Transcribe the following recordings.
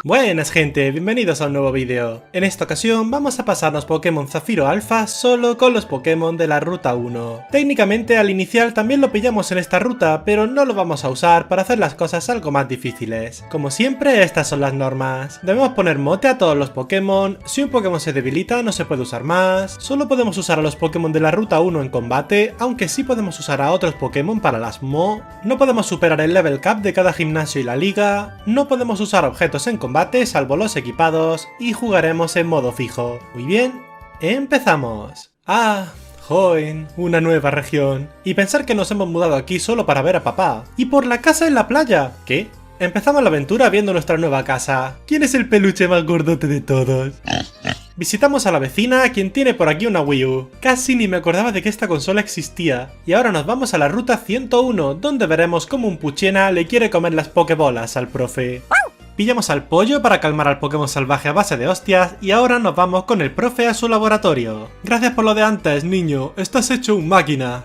Buenas gente, bienvenidos a un nuevo vídeo. En esta ocasión vamos a pasarnos Pokémon Zafiro Alpha solo con los Pokémon de la Ruta 1. Técnicamente al inicial también lo pillamos en esta ruta, pero no lo vamos a usar para hacer las cosas algo más difíciles. Como siempre, estas son las normas. Debemos poner mote a todos los Pokémon, si un Pokémon se debilita no se puede usar más, solo podemos usar a los Pokémon de la Ruta 1 en combate, aunque sí podemos usar a otros Pokémon para las MO, no podemos superar el level cap de cada gimnasio y la liga, no podemos usar objetos en combate salvo los equipados y jugaremos en modo fijo. Muy bien, empezamos. Join, una nueva región. Y pensar que nos hemos mudado aquí solo para ver a papá. Y por la casa en la playa. ¿Qué? Empezamos la aventura viendo nuestra nueva casa. ¿Quién es el peluche más gordote de todos? Visitamos a la vecina, quien tiene por aquí una Wii U. Casi ni me acordaba de que esta consola existía. Y ahora nos vamos a la ruta 101, donde veremos cómo un Puchena le quiere comer las Pokébolas al profe. Pillamos al pollo para calmar al Pokémon salvaje a base de hostias y ahora nos vamos con el profe a su laboratorio. Gracias por lo de antes, niño, estás hecho un máquina.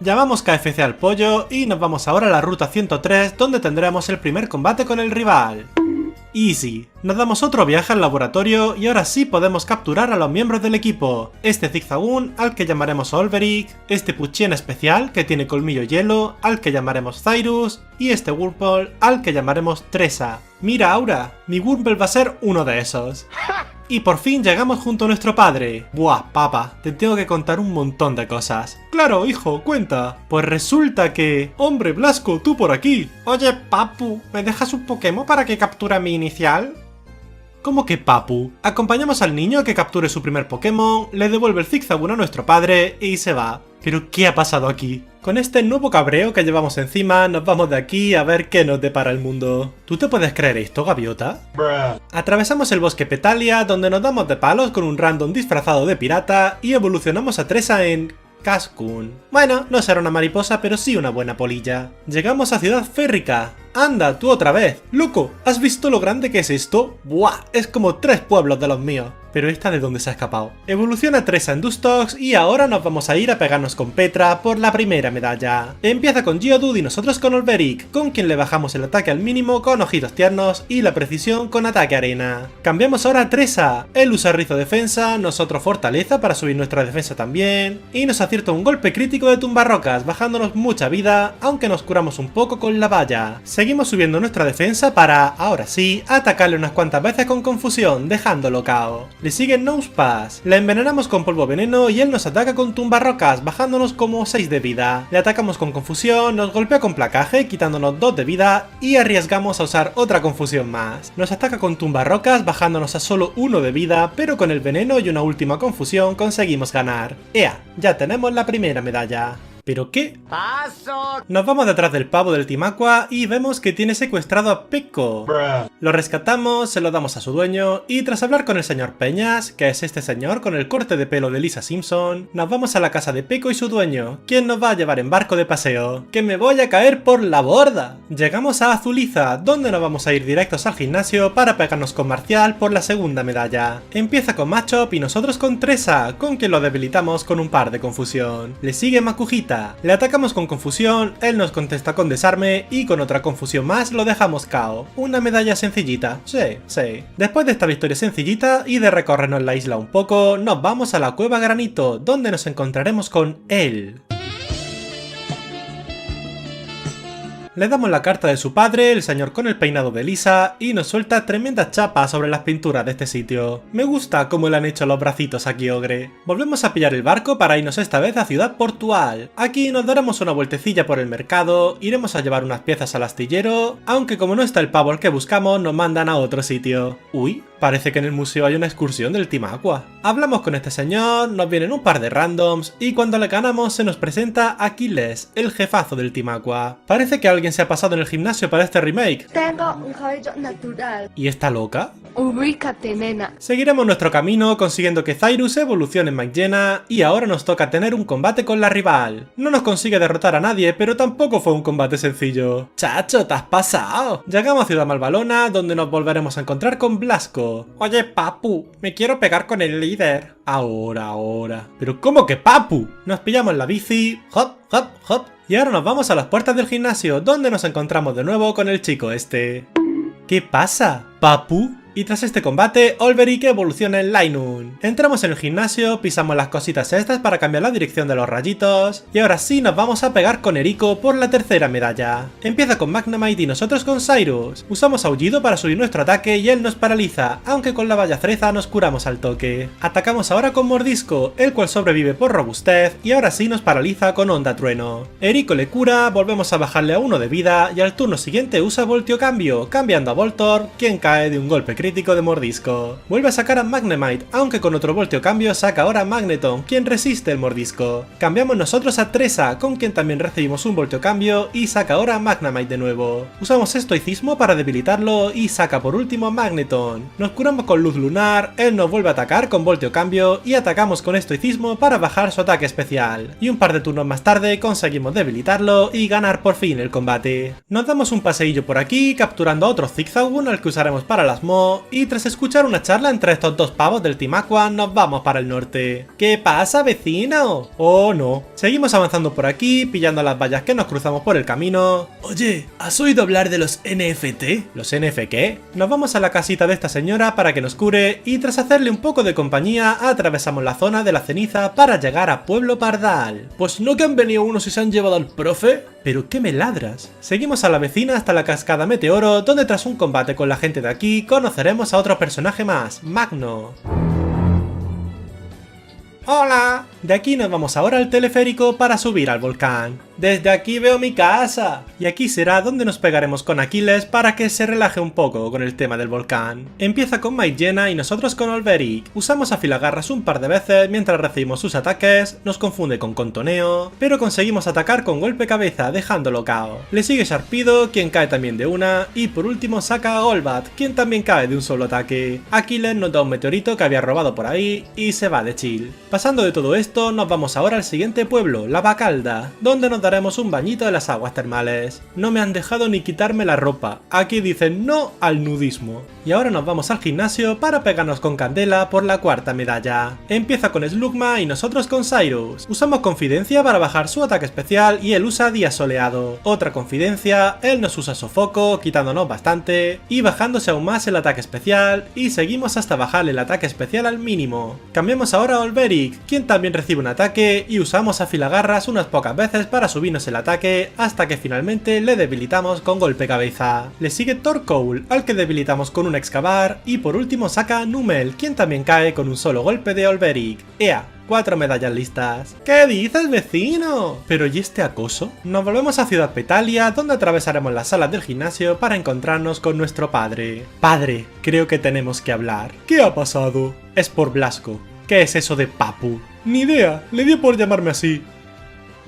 Llamamos KFC al pollo y nos vamos ahora a la ruta 103 donde tendremos el primer combate con el rival. Easy. Nos damos otro viaje al laboratorio y ahora sí podemos capturar a los miembros del equipo. Este Zigzagoon, al que llamaremos Olberic, este Puchena especial, que tiene colmillo hielo, al que llamaremos Cyrus, y este Wurmple, al que llamaremos Tresa. Mira, Aura, mi Wurmple va a ser uno de esos. Y por fin llegamos junto a nuestro padre. Buah, papá, te tengo que contar un montón de cosas. Claro, hijo, cuenta. Pues resulta que... ¡Hombre, Blasco, tú por aquí! Oye, papu, ¿me dejas un Pokémon para que capture a mi inicial? ¿Cómo que papu? Acompañamos al niño a que capture su primer Pokémon, le devuelve el Zigzagoon a nuestro padre y se va. ¿Pero qué ha pasado aquí? Con este nuevo cabreo que llevamos encima, nos vamos de aquí a ver qué nos depara el mundo. ¿Tú te puedes creer esto, gaviota? Atravesamos el bosque Petalia, donde nos damos de palos con un random disfrazado de pirata y evolucionamos a Tresa en... Cascoon. Bueno, no será una mariposa, pero sí una buena polilla. Llegamos a Ciudad Férrica. ¡Anda, tú otra vez! ¡Loco! ¿Has visto lo grande que es esto? ¡Buah! Es como 3 pueblos de los míos. Pero esta de dónde se ha escapado. Evoluciona Tresa en Dustox y ahora nos vamos a ir a pegarnos con Petra por la primera medalla. Empieza con Geodude y nosotros con Olberic, con quien le bajamos el ataque al mínimo con ojitos tiernos y la precisión con ataque arena. Cambiamos ahora a Tresa. Él usa rizo defensa, nosotros fortaleza para subir nuestra defensa también. Y nos acierta un golpe crítico de tumbarrocas, bajándonos mucha vida, aunque nos curamos un poco con la valla. Seguimos subiendo nuestra defensa para, ahora sí, atacarle unas cuantas veces con confusión, dejándolo KO. Le sigue Nosepass. La envenenamos con polvo veneno y él nos ataca con tumbarrocas, bajándonos como 6 de vida. Le atacamos con confusión, nos golpea con placaje, quitándonos 2 de vida y arriesgamos a usar otra confusión más. Nos ataca con tumbarrocas, bajándonos a solo 1 de vida, pero con el veneno y una última confusión conseguimos ganar. ¡Ea! Ya tenemos la primera medalla. ¿Pero qué? ¡Paso! Nos vamos detrás del pavo del Team Aqua y vemos que tiene secuestrado a Peko. Lo rescatamos, se lo damos a su dueño y tras hablar con el señor Peñas, que es este señor con el corte de pelo de Lisa Simpson, nos vamos a la casa de Peko y su dueño, quien nos va a llevar en barco de paseo. ¡Que me voy a caer por la borda! Llegamos a Azuliza, donde nos vamos a ir directos al gimnasio para pegarnos con Marcial por la segunda medalla. Empieza con Machop y nosotros con Tresa, con quien lo debilitamos con un par de confusión. Le sigue Makuhita. Le atacamos con confusión, él nos contesta con desarme y con otra confusión más lo dejamos KO. Una medalla sencillita, sí. Después de esta victoria sencillita y de recorrernos la isla un poco, nos vamos a la cueva Granito, donde nos encontraremos con él. Le damos la carta de su padre, el señor con el peinado de Lisa, y nos suelta tremenda chapa sobre las pinturas de este sitio. Me gusta cómo le han hecho los bracitos a Kyogre. Volvemos a pillar el barco para irnos esta vez a Ciudad Portual. Aquí nos daremos una vueltecilla por el mercado, iremos a llevar unas piezas al astillero, aunque como no está el pavo al que buscamos, nos mandan a otro sitio. Uy, parece que en el museo hay una excursión del Team Aqua. Hablamos con este señor, nos vienen un par de randoms, y cuando le ganamos se nos presenta Aquiles, el jefazo del Team Aqua. Parece que alguien alguien se ha pasado en el gimnasio para este remake. Tengo un cabello natural. ¿Y está loca? Ubícate, nena. Seguiremos nuestro camino consiguiendo que Cyrus evolucione en Maigena y ahora nos toca tener un combate con la rival. No nos consigue derrotar a nadie, pero tampoco fue un combate sencillo. ¡Chacho, te has pasado! Llegamos a Ciudad Malvalona, donde nos volveremos a encontrar con Blasco. Oye, Papu, me quiero pegar con el líder. Ahora. ¿Pero cómo que Papu? Nos pillamos la bici, hop, hop, hop, y ahora nos vamos a las puertas del gimnasio, donde nos encontramos de nuevo con el chico este. ¿Qué pasa, Papu? Y tras este combate, Olberic evoluciona en Lynun. Entramos en el gimnasio, pisamos las cositas estas para cambiar la dirección de los rayitos, y ahora sí nos vamos a pegar con Eriko por la tercera medalla. Empieza con Magnemite y nosotros con Cyrus. Usamos Aullido para subir nuestro ataque y él nos paraliza, aunque con la valla cereza nos curamos al toque. Atacamos ahora con Mordisco, el cual sobrevive por robustez y ahora sí nos paraliza con Onda Trueno. Eriko le cura, volvemos a bajarle a 1 de vida y al turno siguiente usa Voltio Cambio, cambiando a Voltorb, quien cae de un golpe crítico de Mordisco. Vuelve a sacar a Magnemite, aunque con otro Voltio Cambio saca ahora a Magneton, quien resiste el Mordisco. Cambiamos nosotros a Tresa, con quien también recibimos un Voltio Cambio y saca ahora a Magnemite de nuevo. Usamos Estoicismo para debilitarlo y saca por último a Magneton. Nos curamos con Luz Lunar, él nos vuelve a atacar con Voltio Cambio y atacamos con Estoicismo para bajar su ataque especial. Y un par de turnos más tarde conseguimos debilitarlo y ganar por fin el combate. Nos damos un paseillo por aquí, capturando a otro Zigzagoon al que usaremos para las Mo, y tras escuchar una charla entre estos dos pavos del Team Aqua, nos vamos para el norte. ¿Qué pasa, vecino? Oh, no. Seguimos avanzando por aquí, pillando las vallas que nos cruzamos por el camino. Oye, ¿has oído hablar de los NFT? ¿Los NF qué? Nos vamos a la casita de esta señora para que nos cure, y tras hacerle un poco de compañía, atravesamos la zona de la ceniza para llegar a Pueblo Pardal. Pues no que han venido unos y se han llevado al profe. ¿Pero qué me ladras? Seguimos a la vecina hasta la cascada Meteoro, donde tras un combate con la gente de aquí, conoceremos a otro personaje más, Magno. ¡Hola! De aquí nos vamos ahora al teleférico para subir al volcán. Desde aquí veo mi casa. Y aquí será donde nos pegaremos con Aquiles para que se relaje un poco con el tema del volcán. Empieza con Maigena y nosotros con Olberic. Usamos a Filagarras un par de veces mientras recibimos sus ataques, nos confunde con Contoneo, pero conseguimos atacar con golpe cabeza dejándolo KO. Le sigue Sharpedo, quien cae también de una, y por último saca a Golbat, quien también cae de un solo ataque. Aquiles nos da un meteorito que había robado por ahí y se va de chill. Pasando de todo esto, nos vamos ahora al siguiente pueblo, Lavacalda, donde nos daremos un bañito de las aguas termales. No me han dejado ni quitarme la ropa, aquí dicen no al nudismo. Y ahora nos vamos al gimnasio para pegarnos con Candela por la cuarta medalla. Empieza con Slugma y nosotros con Cyrus. Usamos Confidencia para bajar su ataque especial y él usa Día Soleado. Otra Confidencia, él nos usa Sofoco, quitándonos bastante y bajándose aún más el ataque especial, y seguimos hasta bajarle el ataque especial al mínimo. Cambiamos ahora a Olberic, quien también recibe un ataque, y usamos a Filagarras unas pocas veces para subirnos el ataque hasta que finalmente le debilitamos con golpe cabeza. Le sigue Torkoal, al que debilitamos con un excavar, y por último saca a Numel, quien también cae con un solo golpe de Olberic. ¡Ea! 4 medallas listas. ¿Qué dices, vecino? ¿Pero y este acoso? Nos volvemos a Ciudad Petalia, donde atravesaremos las salas del gimnasio para encontrarnos con nuestro padre. Padre, creo que tenemos que hablar. ¿Qué ha pasado? Es por Blasco. ¿Qué es eso de Papu? Ni idea, le dio por llamarme así.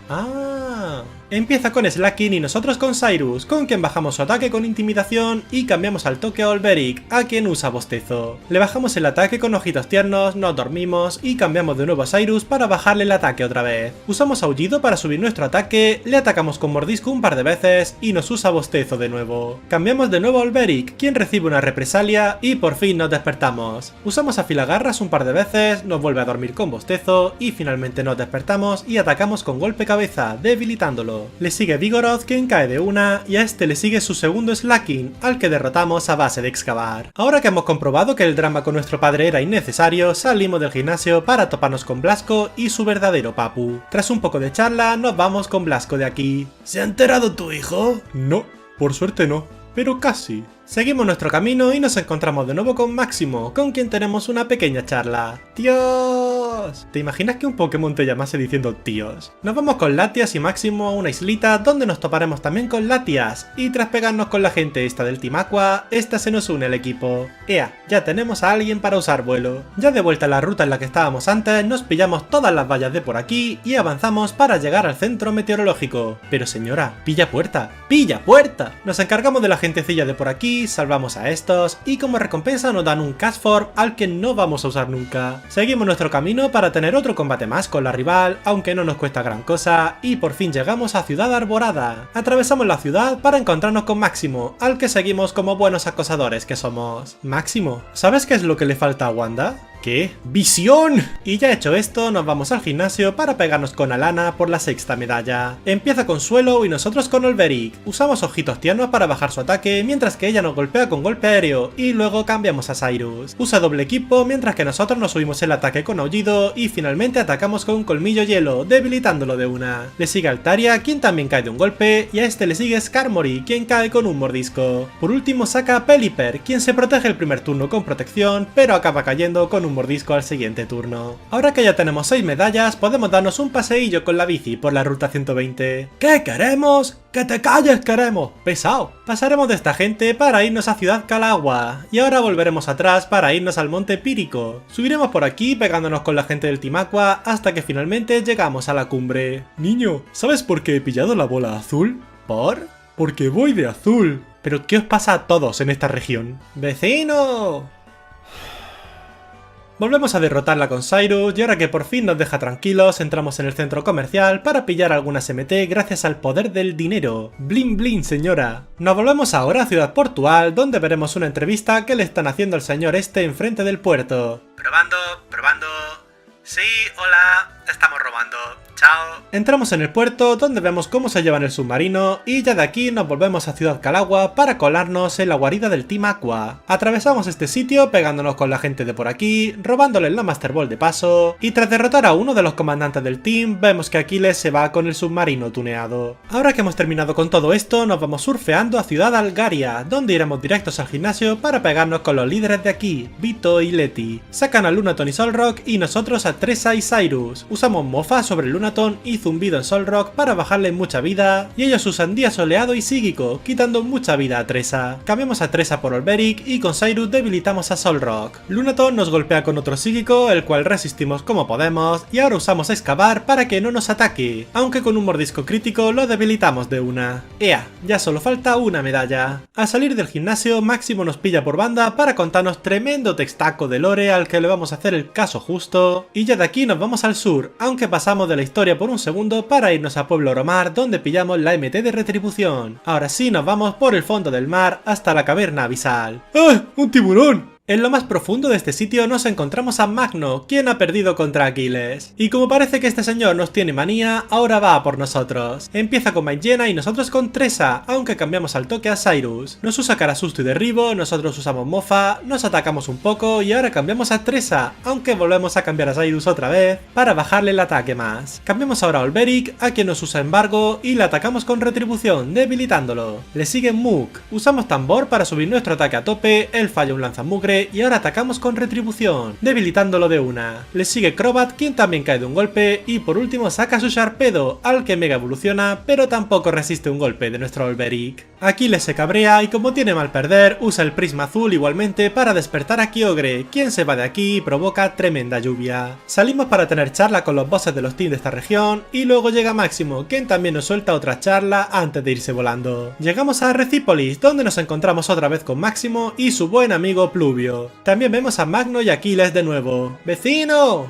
Ah... Empieza con Slakin y nosotros con Cyrus, con quien bajamos su ataque con intimidación y cambiamos al toque a Olberic, a quien usa bostezo. Le bajamos el ataque con ojitos tiernos, nos dormimos y cambiamos de nuevo a Cyrus para bajarle el ataque otra vez. Usamos Aullido para subir nuestro ataque, le atacamos con Mordisco un par de veces y nos usa bostezo de nuevo. Cambiamos de nuevo a Olberic, quien recibe una represalia y por fin nos despertamos. Usamos a Filagarras un par de veces, nos vuelve a dormir con bostezo y finalmente nos despertamos y atacamos con golpe cabeza, debilitándolo. Le sigue Vigoroth, quien cae de una, y a este le sigue su segundo Slaking, al que derrotamos a base de excavar. Ahora que hemos comprobado que el drama con nuestro padre era innecesario, salimos del gimnasio para toparnos con Blasco y su verdadero Papu. Tras un poco de charla, nos vamos con Blasco de aquí. ¿Se ha enterado tu hijo? No, por suerte no, pero casi. Seguimos nuestro camino y nos encontramos de nuevo con Máximo, con quien tenemos una pequeña charla. ¡Dios! ¿te imaginas que un Pokémon te llamase diciendo tíos? Nos vamos con Latias y Máximo a una islita donde nos toparemos también con Latias, y tras pegarnos con la gente esta del Team Aqua, esta se nos une al equipo. ¡Ea! Ya tenemos a alguien para usar vuelo. Ya de vuelta a la ruta en la que estábamos antes, nos pillamos todas las vallas de por aquí y avanzamos para llegar al centro meteorológico. Pero señora, pilla puerta, ¡pilla puerta! Nos encargamos de la gentecilla de por aquí, salvamos a estos y como recompensa nos dan un Castform al que no vamos a usar nunca. Seguimos nuestro camino para tener otro combate más con la rival, aunque no nos cuesta gran cosa, y por fin llegamos a Ciudad Arborada. Atravesamos la ciudad para encontrarnos con Máximo, al que seguimos como buenos acosadores que somos. Máximo, ¿sabes qué es lo que le falta a Wanda? ¿Qué? ¡Visión! Y ya hecho esto, nos vamos al gimnasio para pegarnos con Alana por la 6ª medalla. Empieza con Suelo y nosotros con Olberic. Usamos ojitos tiernos para bajar su ataque, mientras que ella nos golpea con golpe aéreo, y luego cambiamos a Cyrus. Usa doble equipo, mientras que nosotros nos subimos el ataque con Aullido y finalmente atacamos con Colmillo Hielo, debilitándolo de una. Le sigue Altaria, quien también cae de un golpe, y a este le sigue Skarmory, quien cae con un mordisco. Por último saca a Pelipper, quien se protege el primer turno con protección, pero acaba cayendo con un mordisco al siguiente turno. Ahora que ya tenemos 6 medallas, podemos darnos un paseillo con la bici por la ruta 120. ¿Qué queremos? ¡Que te calles, queremos! ¡Pesado! Pasaremos de esta gente para irnos a Ciudad Calagua, y ahora volveremos atrás para irnos al Monte Pírico. Subiremos por aquí pegándonos con la gente del Team Aqua hasta que finalmente llegamos a la cumbre. Niño, ¿sabes por qué he pillado la bola azul? ¿Por? Porque voy de azul. ¿Pero qué os pasa a todos en esta región? ¡Vecino! Volvemos a derrotarla con Cyrus y ahora que por fin nos deja tranquilos, entramos en el centro comercial para pillar algunas MT gracias al poder del dinero. ¡Blin blin, señora! Nos volvemos ahora a Ciudad Portual, donde veremos una entrevista que le están haciendo al señor este enfrente del puerto. Probando. Sí, hola, estamos robando. Chao. Entramos en el puerto donde vemos cómo se llevan el submarino y ya de aquí nos volvemos a Ciudad Calagua para colarnos en la guarida del Team Aqua. Atravesamos este sitio pegándonos con la gente de por aquí, robándole la Master Ball de paso y tras derrotar a uno de los comandantes del team vemos que Aquiles se va con el submarino tuneado. Ahora que hemos terminado con todo esto nos vamos surfeando a Ciudad Algaria, donde iremos directos al gimnasio para pegarnos con los líderes de aquí, Vito y Leti. Sacan a Lunaton y Solrock y nosotros a Tressa y Cyrus. Usamos Mofa sobre Lunaton y Zumbido en Solrock para bajarle mucha vida, y ellos usan Día Soleado y Psíquico, quitando mucha vida a Tressa. Cambiamos a Tressa por Olberic y con Cyrus debilitamos a Solrock. Lunaton nos golpea con otro Psíquico, el cual resistimos como podemos, y ahora usamos Excavar para que no nos ataque, aunque con un mordisco crítico lo debilitamos de una. ¡Ea! Ya solo falta una medalla. Al salir del gimnasio, Máximo nos pilla por banda para contarnos tremendo textaco de lore al que le vamos a hacer el caso justo, y ya de aquí nos vamos al sur, aunque pasamos de la historia por un segundo para irnos a Pueblo Oromar, donde pillamos la MT de retribución. Ahora sí nos vamos por el fondo del mar hasta la caverna abisal. ¡Ah! ¡Un tiburón! En lo más profundo de este sitio nos encontramos a Magno, quien ha perdido contra Aquiles. Y como parece que este señor nos tiene manía, ahora va a por nosotros. Empieza con Maigena y nosotros con Tressa, aunque cambiamos al toque a Cyrus. Nos usa cara susto y derribo, nosotros usamos Mofa, nos atacamos un poco y ahora cambiamos a Tressa, aunque volvemos a cambiar a Cyrus otra vez para bajarle el ataque más. Cambiamos ahora a Olberic, a quien nos usa embargo y le atacamos con retribución, debilitándolo. Le sigue Muk, usamos tambor para subir nuestro ataque a tope, él falla un lanzamugre y ahora atacamos con retribución, debilitándolo de una. Le sigue Crobat, quien también cae de un golpe, y por último saca su Sharpedo, al que mega evoluciona, pero tampoco resiste un golpe de nuestro Olberic. Aquiles se cabrea y como tiene mal perder, usa el prisma azul igualmente para despertar a Kyogre, quien se va de aquí y provoca tremenda lluvia. Salimos para tener charla con los bosses de los teams de esta región, y luego llega Máximo, quien también nos suelta otra charla antes de irse volando. Llegamos a Recípolis, donde nos encontramos otra vez con Máximo y su buen amigo Pluvio. También vemos a Magno y Aquiles de nuevo. ¡Vecino!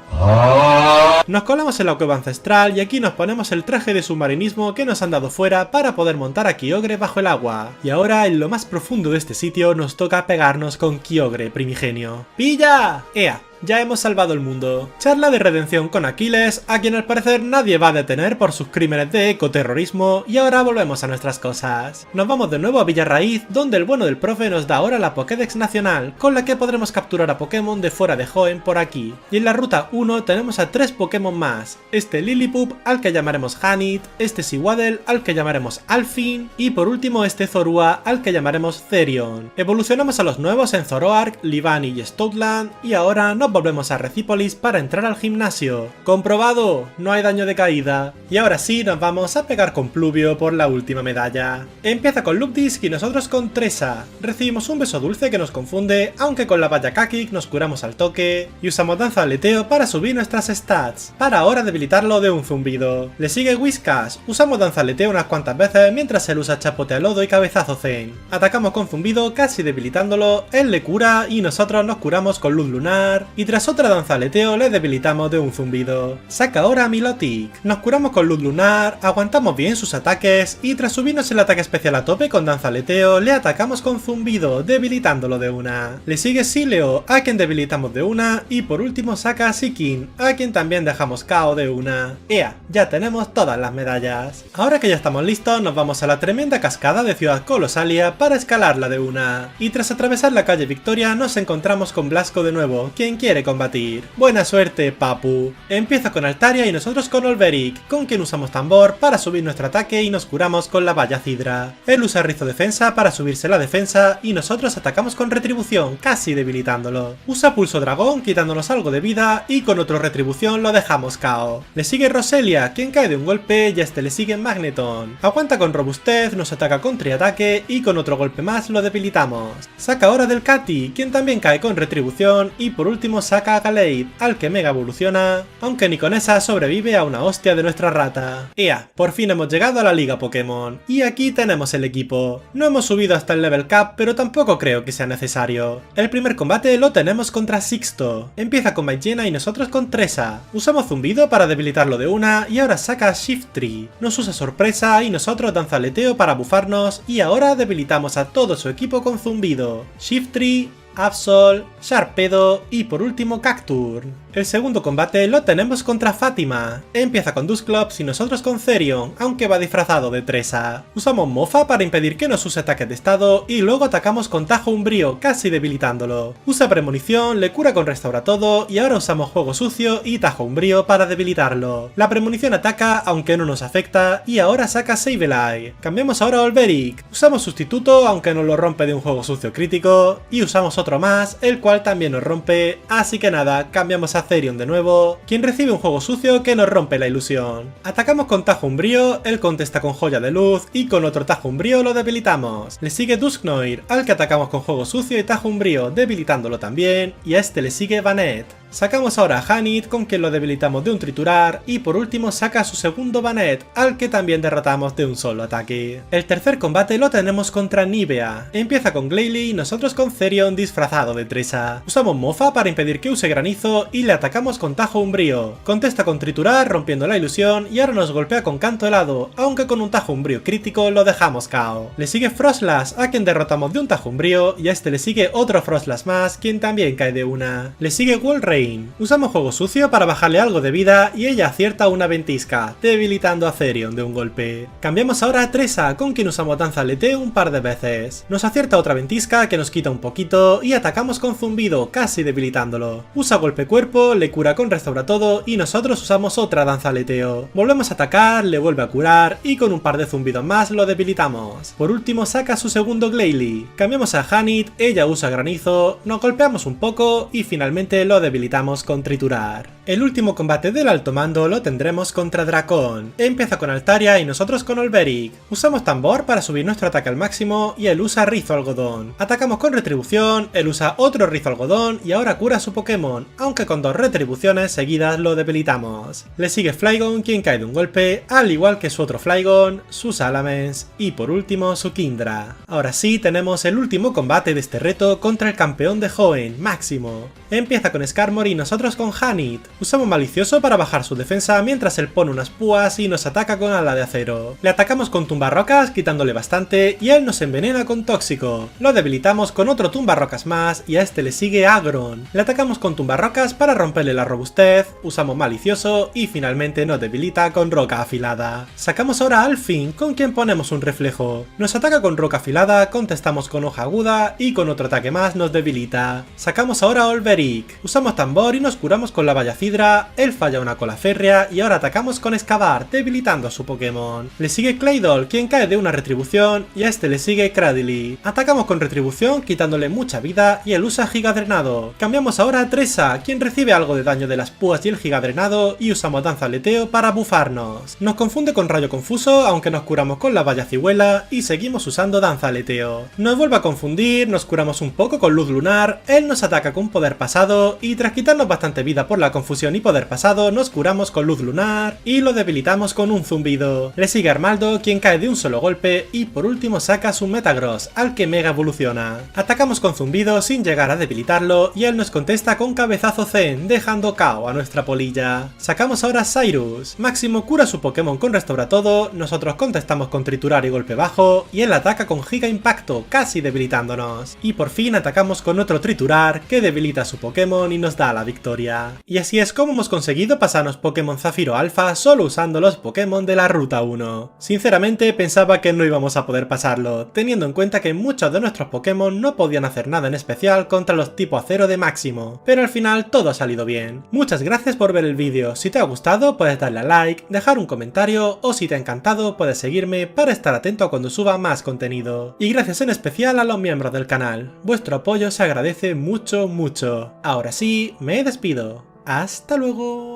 Nos colamos en la cueva ancestral y aquí nos ponemos el traje de submarinismo que nos han dado fuera para poder montar a Kyogre bajo el agua. Y ahora en lo más profundo de este sitio nos toca pegarnos con Kyogre primigenio. ¡Pilla! ¡Ea! Ya hemos salvado el mundo. Charla de redención con Aquiles, a quien al parecer nadie va a detener por sus crímenes de ecoterrorismo, y ahora volvemos a nuestras cosas. Nos vamos de nuevo a Villarraíz, donde el bueno del profe nos da ahora la Pokédex nacional, con la que podremos capturar a Pokémon de fuera de Hoenn por aquí. Y en la ruta 1 tenemos a 3 Pokémon más, este Lillipup al que llamaremos Hanit, este Sewaddle al que llamaremos Alfin, y por último este Zorua al que llamaremos Therion. Evolucionamos a los nuevos en Zoroark, Livani y Stoutland, y ahora nos nos volvemos a Recípolis para entrar al gimnasio. ¡Comprobado! No hay daño de caída. Y ahora sí nos vamos a pegar con Pluvio por la última medalla. Empieza con Lupdisc y nosotros con Tresa. Recibimos un beso dulce que nos confunde, aunque con la valla Kakik nos curamos al toque. Y usamos danza de aleteo para subir nuestras stats, para ahora debilitarlo de un zumbido. Le sigue Whiskas. Usamos danza de aleteo unas cuantas veces mientras él usa chapote a lodo y cabezazo zen. Atacamos con zumbido casi debilitándolo, él le cura y nosotros nos curamos con luz lunar. Y tras otra danza de aleteo le debilitamos de un zumbido. Saca ahora Milotic. Nos curamos con luz lunar, aguantamos bien sus ataques y tras subirnos el ataque especial a tope con danza aleteo le atacamos con zumbido, debilitándolo de una. Le sigue Sileo, a quien debilitamos de una, y por último saca a Sikin, a quien también dejamos KO de una. ¡Ea! Ya tenemos todas las medallas. Ahora que ya estamos listos nos vamos a la tremenda cascada de Ciudad Colosalia para escalarla de una. Y tras atravesar la calle Victoria nos encontramos con Blasco de nuevo, quien quiere combatir. Buena suerte, papu. Empieza con Altaria y nosotros con Olberic, con quien usamos tambor para subir nuestro ataque y nos curamos con la valla Cidra. Él usa rizo defensa para subirse la defensa y nosotros atacamos con retribución, casi debilitándolo. Usa pulso dragón quitándonos algo de vida y con otro retribución lo dejamos KO. Le sigue Roselia, quien cae de un golpe y a este le sigue Magneton. Aguanta con robustez, nos ataca con triataque y con otro golpe más lo debilitamos. Saca ahora del Katy, quien también cae con retribución y por último saca a Gallade, al que mega evoluciona, aunque ni con esa sobrevive a una hostia de nuestra rata. ¡Ea! Por fin hemos llegado a la liga Pokémon. Y aquí tenemos el equipo. No hemos subido hasta el level cap, pero tampoco creo que sea necesario. El primer combate lo tenemos contra Sixto. Empieza con Maigena y nosotros con Tresa. Usamos zumbido para debilitarlo de una y ahora saca Shiftry. Nos usa sorpresa y nosotros danza aleteo para bufarnos y ahora debilitamos a todo su equipo con zumbido. Shiftry, Absol, Sharpedo y por último Cacturne. El segundo combate lo tenemos contra Fátima. Empieza con Dusclops y nosotros con Therion, aunque va disfrazado de Tresa. Usamos Mofa para impedir que nos use ataques de estado y luego atacamos con Tajo Umbrío, casi debilitándolo. Usa premonición, le cura con restaura todo y ahora usamos Juego Sucio y Tajo Umbrío para debilitarlo. La premonición ataca aunque no nos afecta y ahora saca Sableye. Cambiamos ahora a Olberic. Usamos sustituto aunque nos lo rompe de un Juego Sucio crítico y usamos otro más, el cual también nos rompe, así que nada, cambiamos a Therion de nuevo, quien recibe un juego sucio que nos rompe la ilusión. Atacamos con Tajo Umbrío, él contesta con Joya de Luz y con otro Tajo Umbrío lo debilitamos. Le sigue Dusknoir, al que atacamos con Juego Sucio y Tajo Umbrío, debilitándolo también, y a este le sigue Banette. Sacamos ahora a Hanit, con quien lo debilitamos de un triturar, y por último saca su segundo Banette, al que también derrotamos de un solo ataque. El tercer combate lo tenemos contra Nivea. Empieza con Glalie y nosotros con Therion disfrazado de Tresa. Usamos Mofa para impedir que use granizo y le atacamos con Tajo Umbrío. Contesta con triturar rompiendo la ilusión y ahora nos golpea con canto helado, aunque con un Tajo Umbrío crítico lo dejamos KO. Le sigue Frostlass, a quien derrotamos de un Tajo Umbrío, y a este le sigue otro Frostlass más, quien también cae de una. Le sigue Walrein. Usamos Juego Sucio para bajarle algo de vida y ella acierta una ventisca, debilitando a Therion de un golpe. Cambiamos ahora a Tresa, con quien usamos danza aleteo un par de veces. Nos acierta otra ventisca que nos quita un poquito y atacamos con zumbido, casi debilitándolo. Usa golpe cuerpo, le cura con restaura todo y nosotros usamos otra danza aleteo. Volvemos a atacar, le vuelve a curar y con un par de zumbidos más lo debilitamos. Por último saca su segundo Glalie. Cambiamos a Hanit, ella usa granizo, nos golpeamos un poco y finalmente lo debilitamos con triturar. El último combate del alto mando lo tendremos contra Dracón. Empieza con Altaria y nosotros con Olberic. Usamos tambor para subir nuestro ataque al máximo y él usa rizo algodón. Atacamos con retribución, él usa otro rizo algodón y ahora cura a su Pokémon, aunque con dos retribuciones seguidas lo debilitamos. Le sigue Flygon, quien cae de un golpe, al igual que su otro Flygon, su Salamence y por último su Kindra. Ahora sí tenemos el último combate de este reto contra el campeón de Hoenn, Máximo. Empieza con Skarmory y nosotros con Hanit. Usamos Malicioso para bajar su defensa mientras él pone unas púas y nos ataca con ala de acero. Le atacamos con tumbarrocas quitándole bastante y él nos envenena con Tóxico. Lo debilitamos con otro tumbarrocas más y a este le sigue Agron. Le atacamos con tumbarrocas para romperle la robustez, usamos Malicioso y finalmente nos debilita con roca afilada. Sacamos ahora a Alfin, con quien ponemos un reflejo. Nos ataca con roca afilada, contestamos con hoja aguda y con otro ataque más nos debilita. Sacamos ahora a Olberic. Usamos tambor y nos curamos con la valla Cidra, él falla una cola férrea y ahora atacamos con Excavar, debilitando a su Pokémon. Le sigue Claydol, quien cae de una retribución, y a este le sigue Cradily. Atacamos con retribución, quitándole mucha vida, y él usa Giga Drenado. Cambiamos ahora a Tressa, quien recibe algo de daño de las púas y el Giga Drenado, y usamos Danza Aleteo para bufarnos. Nos confunde con Rayo Confuso, aunque nos curamos con la Valla Cihuela, y seguimos usando Danza Aleteo. Nos vuelve a confundir, nos curamos un poco con Luz Lunar, él nos ataca con Poder Pasado, y tras quitarnos bastante vida por la confusión y Poder Pasado, nos curamos con Luz Lunar, y lo debilitamos con un Zumbido. Le sigue Armaldo, quien cae de un solo golpe, y por último saca su Metagross, al que Mega evoluciona. Atacamos con Zumbido sin llegar a debilitarlo, y él nos contesta con Cabezazo Zen, dejando KO a nuestra polilla. Sacamos ahora a Cyrus. Máximo cura su Pokémon con Restaura Todo, nosotros contestamos con Triturar y Golpe Bajo, y él ataca con Giga Impacto, casi debilitándonos. Y por fin atacamos con otro Triturar, que debilita a su Pokémon y nos da la victoria. Y así es como hemos conseguido pasarnos Pokémon Zafiro Alpha solo usando los Pokémon de la Ruta 1. Sinceramente pensaba que no íbamos a poder pasarlo, teniendo en cuenta que muchos de nuestros Pokémon no podían hacer nada en especial contra los tipo acero de máximo, pero al final todo ha salido bien. Muchas gracias por ver el vídeo, si te ha gustado puedes darle a like, dejar un comentario o si te ha encantado puedes seguirme para estar atento a cuando suba más contenido. Y gracias en especial a los miembros del canal, vuestro apoyo se agradece mucho. Ahora sí, me despido. ¡Hasta luego!